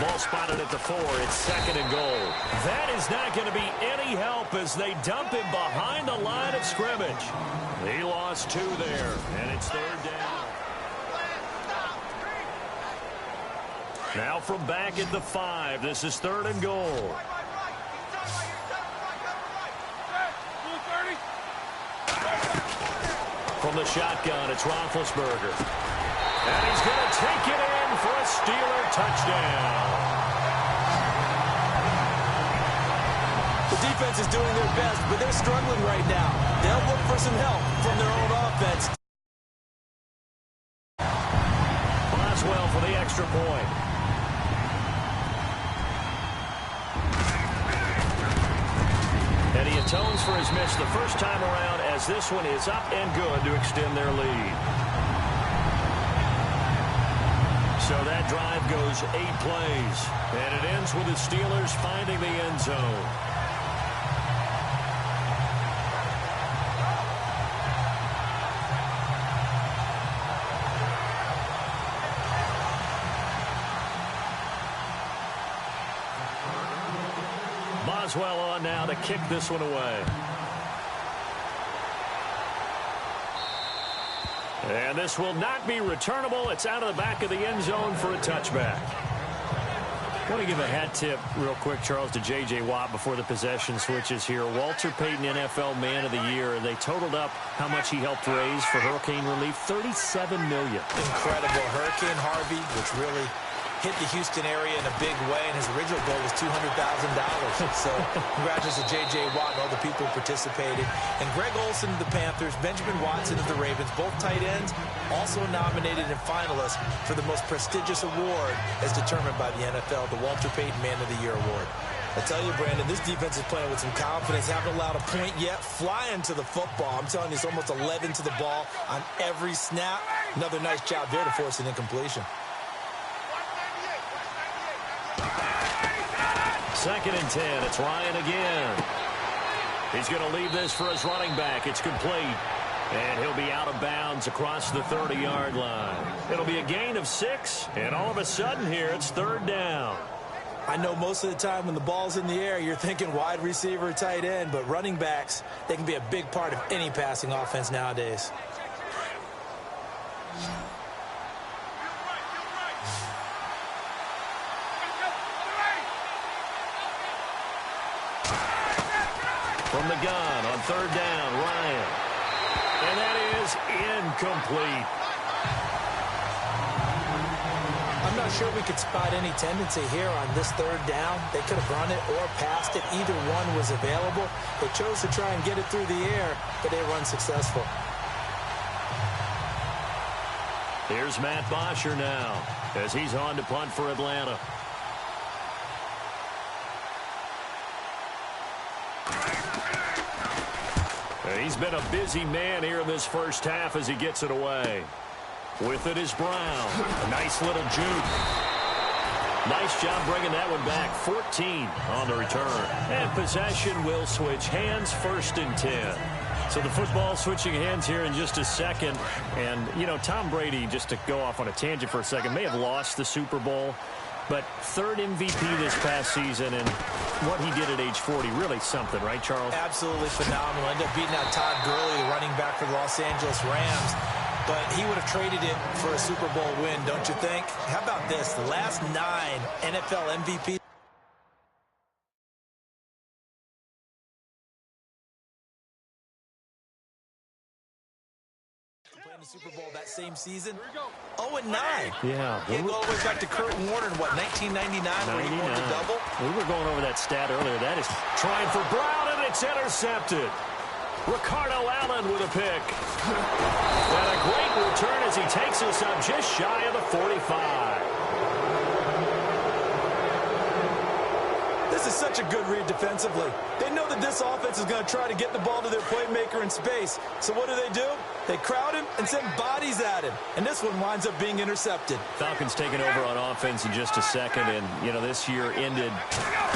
Ball spotted at the 4. It's second and goal. That is not going to be any help as they dump him behind the line of scrimmage. He lost 2 there, and it's third down. Now from back at the 5. This is third and goal. From the shotgun, it's Roethlisberger. And he's going to take it in for a Steeler touchdown. The defense is doing their best, but they're struggling right now. They'll look for some help from their own offense. Boswell for the extra point. And he atones for his miss the first time around as this one is up and good to extend their lead. So that drive goes 8 plays, and it ends with the Steelers finding the end zone. Boswell on now to kick this one away. And this will not be returnable. It's out of the back of the end zone for a touchback. I want to give a hat tip real quick, Charles, to J.J. Watt before the possession switches here. Walter Payton, NFL Man of the Year. They totaled up how much he helped raise for hurricane relief, $37 million. Incredible. Hurricane Harvey, which really hit the Houston area in a big way, and his original goal was $200,000. So congratulations to J.J. Watt and all the people who participated. And Greg Olsen of the Panthers, Benjamin Watson of the Ravens, both tight ends, also nominated and finalists for the most prestigious award as determined by the NFL, the Walter Payton Man of the Year Award. I tell you, Brandon, this defense is playing with some confidence. Haven't allowed a point yet. Flying to the football. I'm telling you, it's almost 11 to the ball on every snap. Another nice job there to force an incompletion. Second and 10. It's Ryan again. He's going to leave this for his running back. It's complete. And he'll be out of bounds across the 30-yard line. It'll be a gain of 6. And all of a sudden here, it's third down. I know most of the time when the ball's in the air, you're thinking wide receiver, tight end. But running backs, they can be a big part of any passing offense nowadays. From the gun on third down, Ryan. And that is incomplete. I'm not sure we could spot any tendency here on this third down. They could have run it or passed it. Either one was available. They chose to try and get it through the air, but they were unsuccessful. Here's Matt Bosher now as he's on to punt for Atlanta. He's been a busy man here in this first half as he gets it away. With it is Brown. A nice little juke. Nice job bringing that one back. 14 on the return. And possession will switch hands, first and 10. So the football switching hands here in just a second. And, you know, Tom Brady, just to go off on a tangent for a second, may have lost the Super Bowl. But third MVP this past season, and what he did at age 40, really something, right, Charles? Absolutely phenomenal. Ended up beating out Todd Gurley, the running back for the Los Angeles Rams. But he would have traded it for a Super Bowl win, don't you think? How about this? The last 9 NFL MVP. Playing the Super Bowl that same season. 0-9. Yeah. You go all the way back to Kurt Warner in, what, 1999, where he won the double? We were going over that stat earlier. That is trying for Brown, and it's intercepted. Ricardo Allen with a pick. And a great return as he takes us up just shy of the 45. This This is such a good read defensively. They know that this offense is going to try to get the ball to their playmaker in space. So what do? They crowd him and send bodies at him. And this one winds up being intercepted. Falcons taking over on offense in just a second. And, you know, this year ended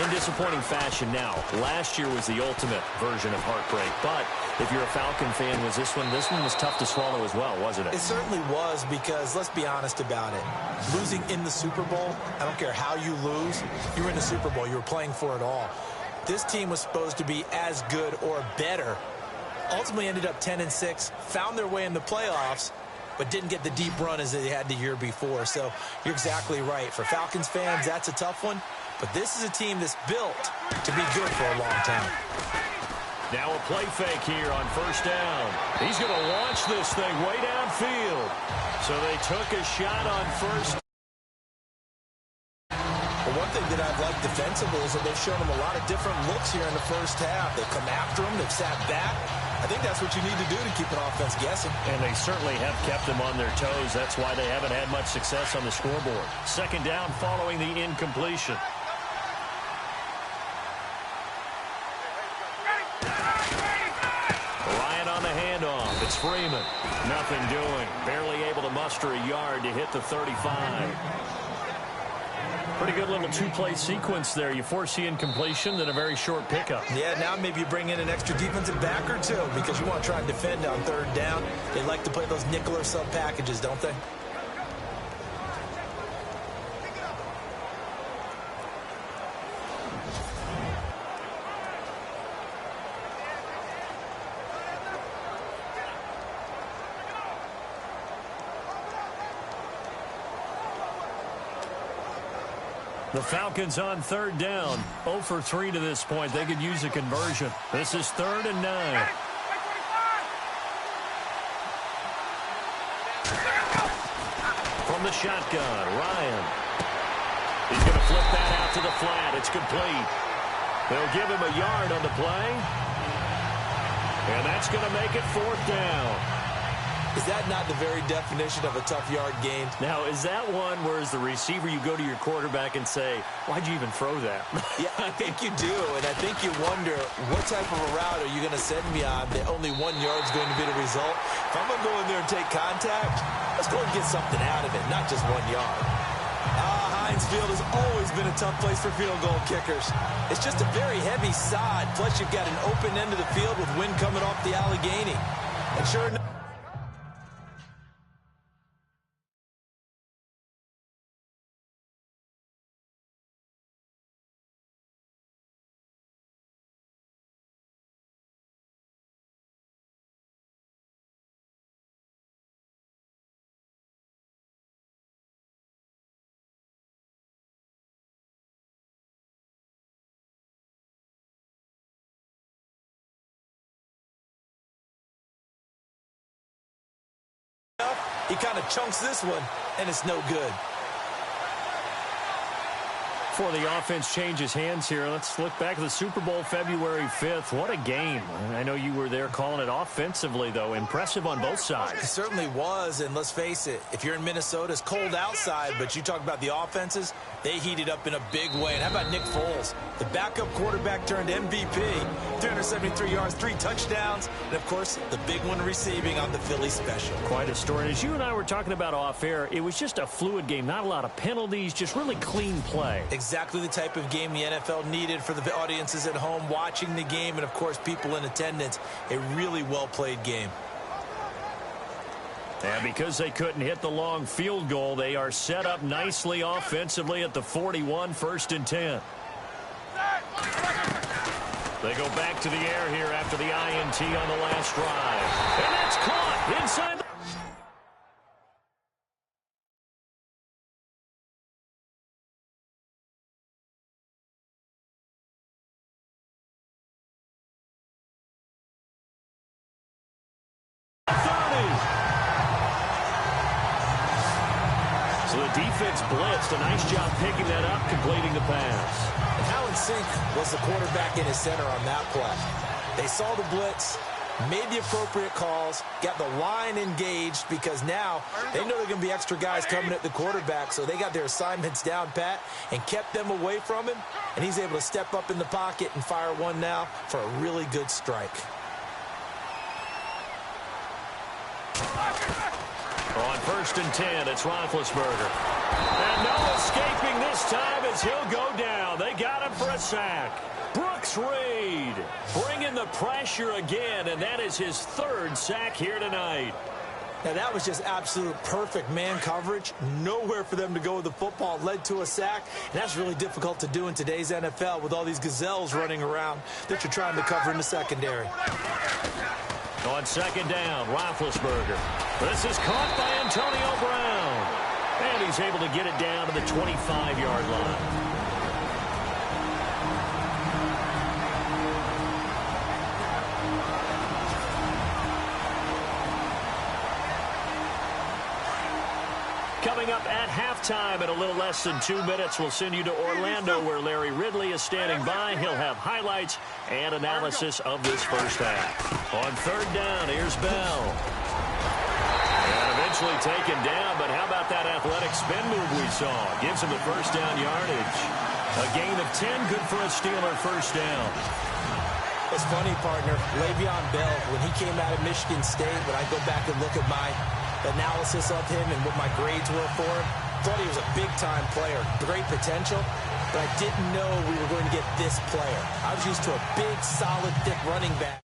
in disappointing fashion. Now, last year was the ultimate version of heartbreak. But if you're a Falcon fan, was this one was tough to swallow as well, wasn't it? It certainly was, because let's be honest about it. Losing in the Super Bowl, I don't care how you lose, you were in the Super Bowl. You were playing for it all. This team was supposed to be as good or better. Ultimately ended up 10-6, found their way in the playoffs, but didn't get the deep run as they had the year before. So you're exactly right. For Falcons fans, that's a tough one. But this is a team that's built to be good for a long time. Now a play fake here on first down. He's going to launch this thing way downfield. So they took a shot on first. Well, one thing that I've liked defensively is that they've shown them a lot of different looks here in the first half. They've come after them. They've sat back. I think that's what you need to do to keep an offense guessing. And they certainly have kept them on their toes. That's why they haven't had much success on the scoreboard. Second down following the incompletion. Ryan on the handoff. It's Freeman. Nothing doing. Barely able to muster a yard to hit the 35. Pretty good little two-play sequence there. You force the incompletion, then a very short pickup. Yeah, now maybe you bring in an extra defensive back or two because you want to try and defend on third down. They like to play those nickel or sub packages, don't they? The Falcons on third down. 0 for 3 to this point. They could use a conversion. This is 3rd and 9. From the shotgun, Ryan. He's going to flip that out to the flat. It's complete. They'll give him a yard on the play. And that's going to make it 4th down. Is that not the very definition of a tough yard gain? Now, is that one where as the receiver you go to your quarterback and say, why'd you even throw that? Yeah, I think you do, and I think you wonder what type of a route are you going to send me on that only 1 yard is going to be the result. If I'm going to go in there and take contact, let's go and get something out of it, not just 1 yard. Heinz Field has always been a tough place for field goal kickers. It's just a very heavy sod, plus you've got an open end of the field with wind coming off the Allegheny. And sure enough, he kind of chunks this one, and it's no good. Before the offense changes hands here, let's look back at the Super Bowl February 5th. What a game. I know you were there calling it offensively, though. Impressive on both sides. It certainly was, and let's face it, if you're in Minnesota, it's cold outside, but you talk about the offenses, they heated up in a big way. And how about Nick Foles? The backup quarterback turned MVP, 373 yards, 3 touchdowns, and, of course, the big one receiving on the Philly special. Quite a story. And as you and I were talking about off air, it was just a fluid game. Not a lot of penalties, just really clean play. Exactly the type of game the NFL needed for the audiences at home watching the game and, of course, people in attendance. A really well-played game. And because they couldn't hit the long field goal, they are set up nicely offensively at the 41, 1st and 10. They go back to the air here after the INT on the last drive. And that's caught inside the... So the defense blitzed. A nice job picking that up, completing the pass. And how in sync was the quarterback and his center on that play? They saw the blitz, made the appropriate calls, got the line engaged, because now they know there are going to be extra guys coming at the quarterback, so they got their assignments down pat and kept them away from him, and he's able to step up in the pocket and fire one now for a really good strike. On 1st and 10, it's Roethlisberger. And no escaping this time as he'll go down. They got him for a sack. Brooks Reed bringing the pressure again, and that is his 3rd sack here tonight. Now, that was just absolute perfect man coverage. Nowhere for them to go with the football. Led to a sack, and that's really difficult to do in today's NFL with all these gazelles running around that you're trying to cover in the secondary. On 2nd down, Roethlisberger. This is caught by Antonio Brown. And he's able to get it down to the 25-yard line. Coming up at halftime in a little less than 2 minutes, we'll send you to Orlando where Larry Ridley is standing by. He'll have highlights and analysis of this first half. On 3rd down, here's Bell. And eventually taken down, but how about that athletic spin move we saw? Gives him the 1st down yardage. A gain of 10, good for a Steeler 1st down. It's funny, partner. Le'Veon Bell, when he came out of Michigan State, when I go back and look at my analysis of him and what my grades were for him, thought he was a big-time player, great potential, but I didn't know we were going to get this player. I was used to a big, solid, thick running back.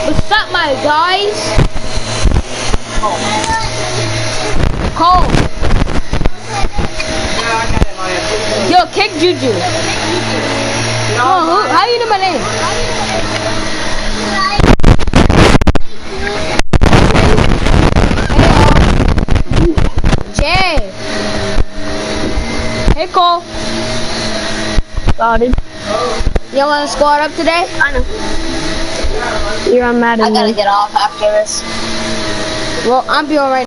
What's up, my guys? Cole. Yo, kick Juju. Oh, how you know my name? Hey, Jay. Hey, Cole. Started. You want to squad up today? I know. You're on Madden. I gotta get off after this. Well, I'm feeling right